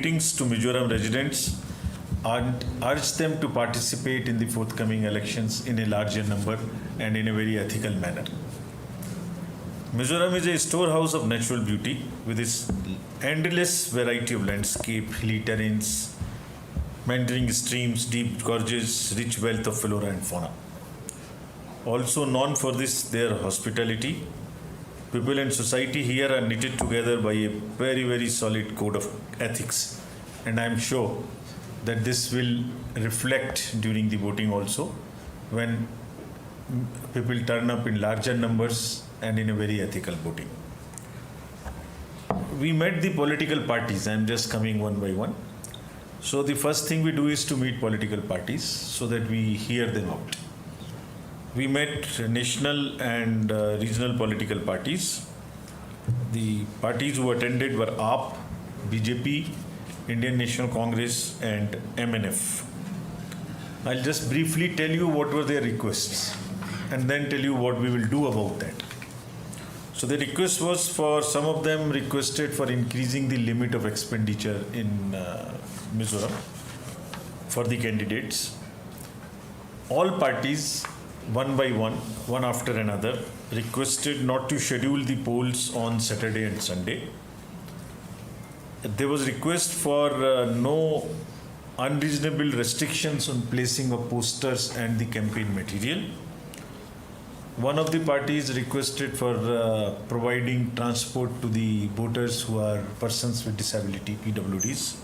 Greetings to Mizoram residents and urge them to participate in the forthcoming elections in a larger number and in a very ethical manner. Mizoram is a storehouse of natural beauty with its endless variety of landscape, hilly terrains, meandering streams, deep gorges, rich wealth of flora and fauna. Also known for their hospitality, people and society here are knitted together by a very solid code of ethics, and I am sure that this will reflect during the voting also when people turn up in larger numbers and in a very ethical voting. We met the political parties. I am just coming one by one. So the first thing we do is to meet political parties so that we hear them out. We met national and regional political parties. The parties who attended were AAP, BJP, Indian National Congress and MNF. I'll just briefly tell you what were their requests and then tell you what we will do about that. So the request was for some of them requested for increasing the limit of expenditure in Mizoram for the candidates. All parties one by one after another, requested not to schedule the polls on Saturday and Sunday. There was request for no unreasonable restrictions on placing of posters and the campaign material. One of the parties requested for providing transport to the voters who are persons with disability, PWDs.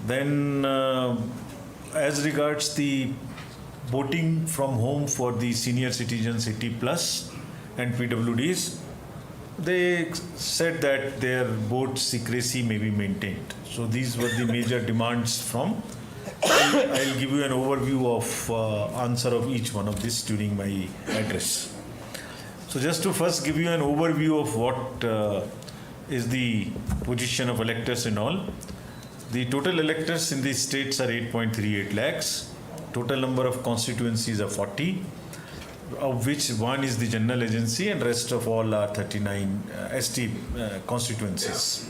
Then as regards the voting from home for the senior citizens 80 plus and PWDs, they said that their vote secrecy may be maintained. So these were the major demands from. I'll give you an overview of answer of each one of this during my address. So just to first give you an overview of what is the position of electors and all. The total electors in these states are 8.38 lakhs. Total number of constituencies are 40, of which one is the general agency and rest of all are 39 ST constituencies.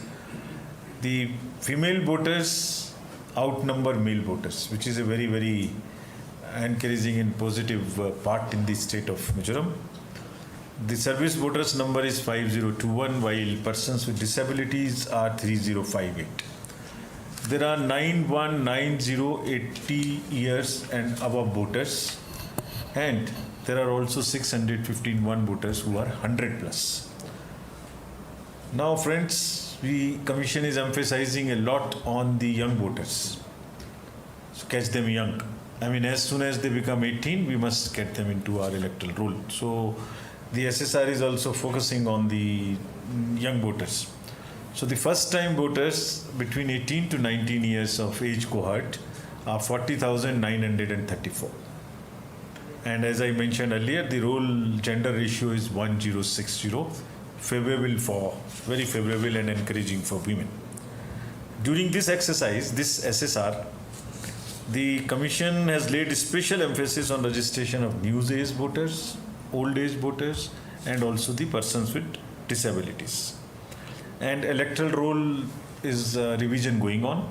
The female voters outnumber male voters, which is a very encouraging and positive part in the state of Mizoram. The service voters number is 5021, while persons with disabilities are 3058. There are 919080 years and above voters, and there are also 615 voters who are 100 plus. Now friends, the commission is emphasizing a lot on the young voters. So catch them young. I mean, as soon as they become 18, we must get them into our electoral roll. So the SSR is also focusing on the young voters. So the first time voters between 18 to 19 years of age cohort are 40,934. And as I mentioned earlier, the role gender ratio is 1060, very favorable and encouraging for women. During this exercise, this SSR, the commission has laid special emphasis on registration of new age voters, old age voters, and also the persons with disabilities. And electoral roll is revision going on.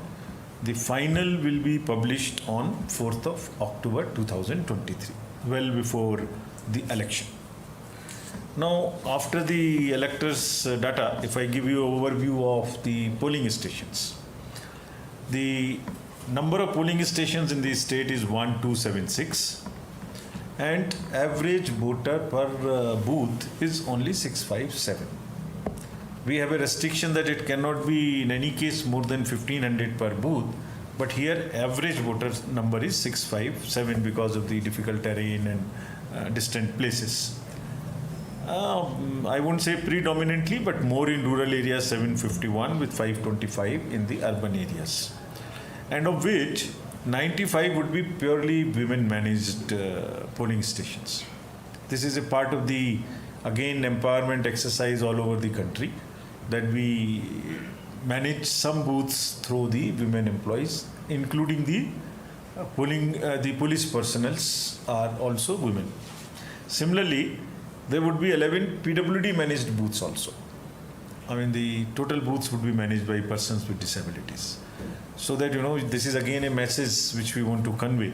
The final will be published on 4th of October 2023, well before the election. Now, after the electors' data, if I give you an overview of the polling stations, the number of polling stations in the state is 1276, and average voter per booth is only 657. We have a restriction that it cannot be in any case more than 1500 per booth, but here average voter number is 657 because of the difficult terrain and distant places. I won't say predominantly, but more in rural areas 751 with 525 in the urban areas, and of which 95 would be purely women managed polling stations. This is a part of the again empowerment exercise all over the country, that we manage some booths through the women employees, including the police personnels are also women. Similarly, there would be 11 PWD managed booths also. I mean, the total booths would be managed by persons with disabilities. So that, this is again a message which we want to convey.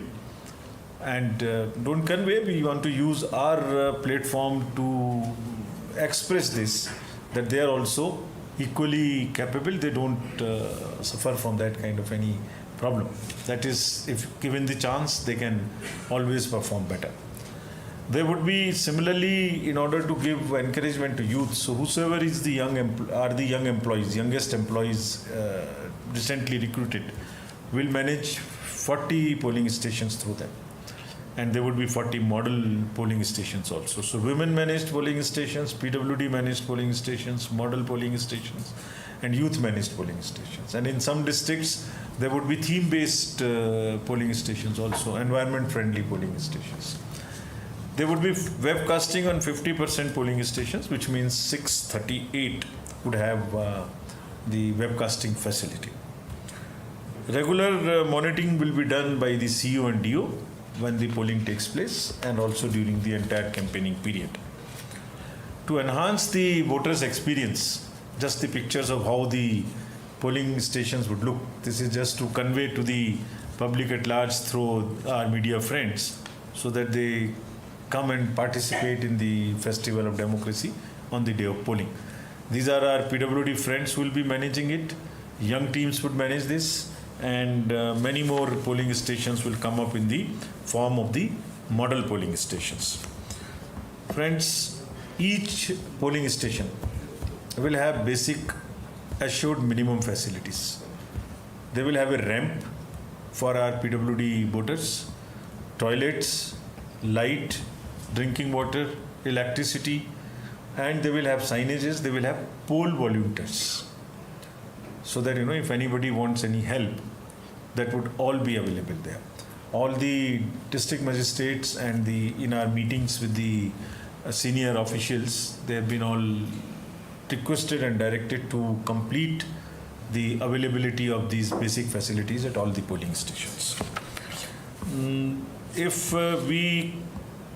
And don't convey, we want to use our platform to express this, that they are also equally capable. They don't suffer from that kind of any problem. That is, if given the chance, they can always perform better. There would be similarly, in order to give encouragement to youth, so whosoever is the young youngest employees recently recruited, will manage 40 polling stations through them. And there would be 40 model polling stations also. So women managed polling stations, PWD managed polling stations, model polling stations, and youth managed polling stations. And in some districts, there would be theme-based polling stations also, environment-friendly polling stations. There would be webcasting on 50% polling stations, which means 638 would have the webcasting facility. Regular monitoring will be done by the CEO and DO when the polling takes place, and also during the entire campaigning period. To enhance the voters' experience, just the pictures of how the polling stations would look. This is just to convey to the public at large through our media friends, so that they come and participate in the festival of democracy on the day of polling. These are our PWD friends who will be managing it. Young teams would manage this, and many more polling stations will come up in the form of the model polling stations. Friends, each polling station will have basic assured minimum facilities. They will have a ramp for our PWD voters, toilets, light, drinking water, electricity, and they will have signages, they will have poll volunteers. So that, if anybody wants any help, that would all be available there. All the district magistrates and in our meetings with the senior officials, they have been all requested and directed to complete the availability of these basic facilities at all the polling stations. If we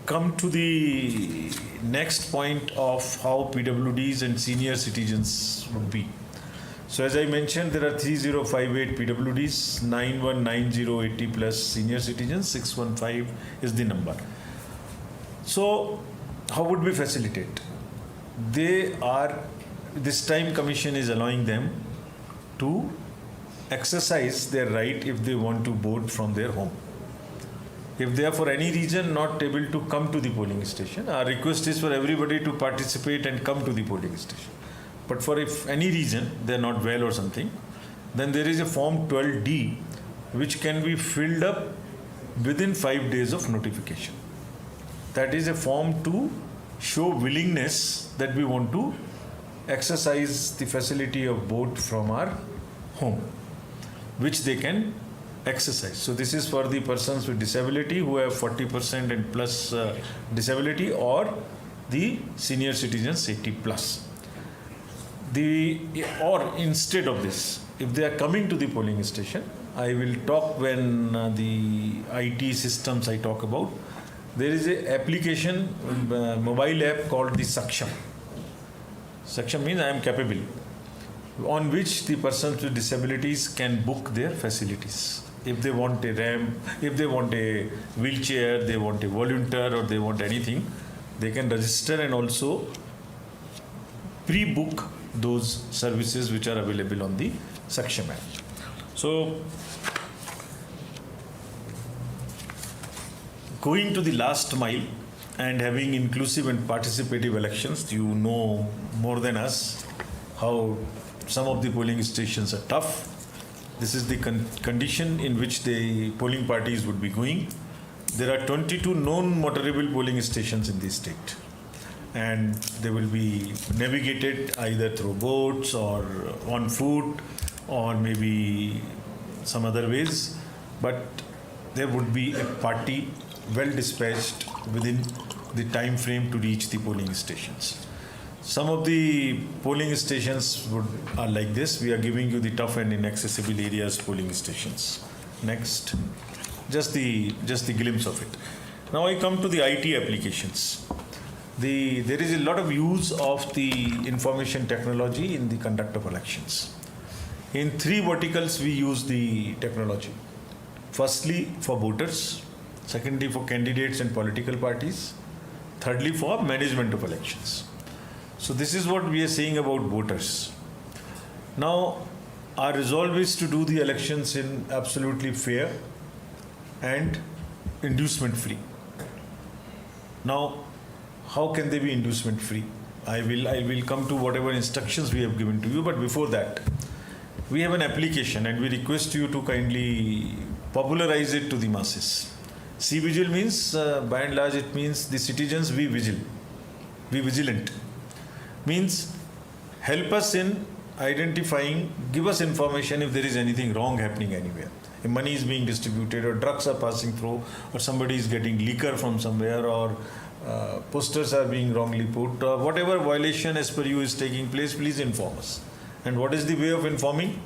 come to the next point of how PWDs and senior citizens would be. So as I mentioned, there are 3058 PWDs, 919080 plus senior citizens, 615 is the number. So how would we facilitate? This time commission is allowing them to exercise their right if they want to vote from their home. If they are for any reason not able to come to the polling station, our request is for everybody to participate and come to the polling station. But for if any reason they are not well or something, then there is a form 12D which can be filled up within 5 days of notification. That is a form to show willingness that we want to exercise the facility of vote from our home, which they can exercise. So this is for the persons with disability who have 40% and plus disability, or the senior citizens 80 plus. Or instead of this, if they are coming to the polling station, I will talk when the IT systems I talk about. There is an application, mobile app called the Saksham. Saksham means I am capable, on which the persons with disabilities can book their facilities. If they want a ramp, if they want a wheelchair, they want a volunteer, or they want anything, they can register and also pre-book those services which are available on the Saksham app. So, going to the last mile and having inclusive and participative elections, you know more than us how some of the polling stations are tough. This is the condition in which the polling parties would be going. There are 22 non-motorable polling stations in the state, and they will be navigated either through boats or on foot or maybe some other ways, but there would be a party well dispatched within the time frame to reach the polling stations. Some of the polling stations are like this. We are giving you the tough and inaccessible areas polling stations. Next, just the glimpse of it. Now I come to the IT applications. there is a lot of use of the information technology in the conduct of elections. In three verticals we use the technology. Firstly, for voters. Secondly, for candidates and political parties. Thirdly, for management of elections. So this is what we are saying about voters. Now, our resolve is to do the elections in absolutely fair and inducement free. Now, how can they be inducement free? I will come to whatever instructions we have given to you, but before that, we have an application and we request you to kindly popularize it to the masses. See vigil means, by and large, it means the citizens be vigilant. Means help us in identifying, give us information if there is anything wrong happening anywhere. If money is being distributed or drugs are passing through or somebody is getting liquor from somewhere or posters are being wrongly put or whatever violation as per you is taking place, please inform us. And what is the way of informing?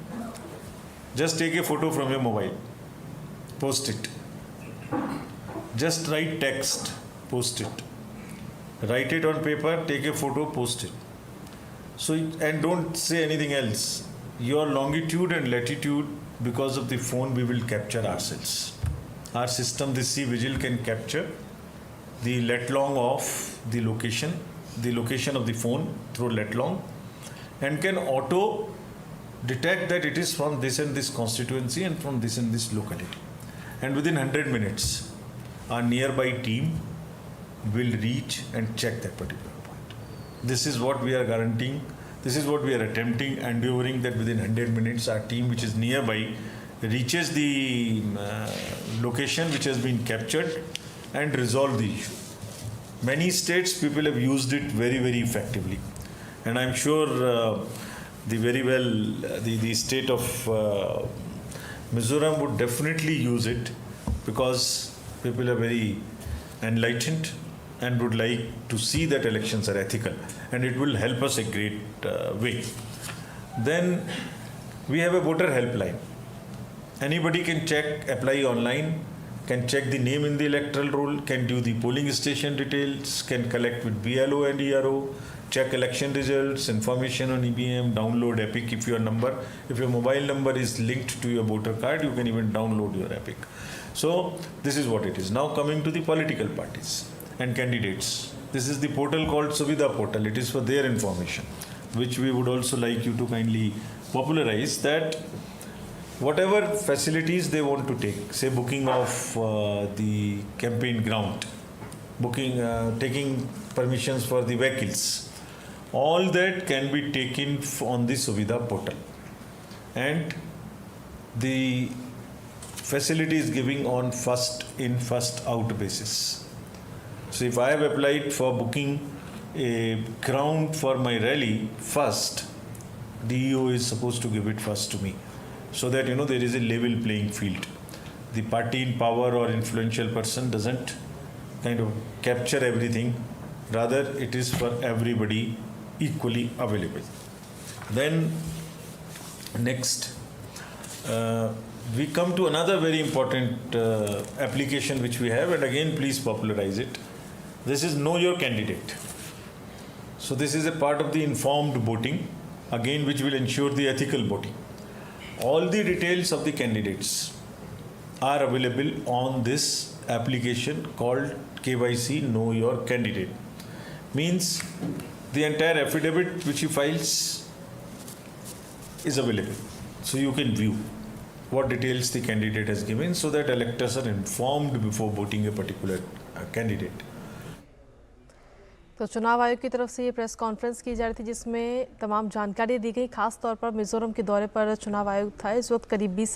Just take a photo from your mobile, post it. Just write text, post it. Write it on paper, take a photo, post it. So, and don't say anything else. Your longitude and latitude, because of the phone, we will capture ourselves. Our system, the C Vigil, can capture the lat long of the location of the phone through lat long, and can auto detect that it is from this and this constituency and from this and this locality. And within 100 minutes, our nearby team will reach and check that particular point. This is what we are guaranteeing. This is what we are attempting, enduring that within 100 minutes, our team which is nearby reaches the location which has been captured and resolve the issue. Many states, people have used it very, very effectively. And I'm sure the state of Mizoram would definitely use it because people are very enlightened and would like to see that elections are ethical, and it will help us a great way. Then we have a voter helpline. Anybody can check, apply online, can check the name in the electoral roll, can do the polling station details, can collect with BLO and ERO, check election results, information on EVM, download EPIC if your mobile number is linked to your voter card, you can even download your EPIC. So this is what it is. Now coming to the political parties and candidates. This is the portal called Suvidha portal. It is for their information, which we would also like you to kindly popularize, that whatever facilities they want to take, say booking of the campaign ground, taking permissions for the vehicles, all that can be taken on the Suvidha portal. And the facility is giving on first in, first out basis. So if I have applied for booking a ground for my rally first, DEO is supposed to give it first to me, so that there is a level playing field. The party in power or influential person doesn't kind of capture everything, rather it is for everybody equally available. Then next we come to another very important application which we have, and again please popularize it. This is Know Your Candidate. So this is a part of the informed voting, again which will ensure the ethical voting. All the details of the candidates are available on this application called KYC Know Your Candidate. Means the entire affidavit which he files is available. So you can view what details the candidate has given, so that electors are informed before voting a particular candidate. तो चुनाव आयोग की तरफ से ये press conference की जा रही थी, जिसमें तमाम जानकारी दी गई। खास तौर पर मिजोरम के दौरे पर चुनाव आयोग था। इस वक्त करीब 20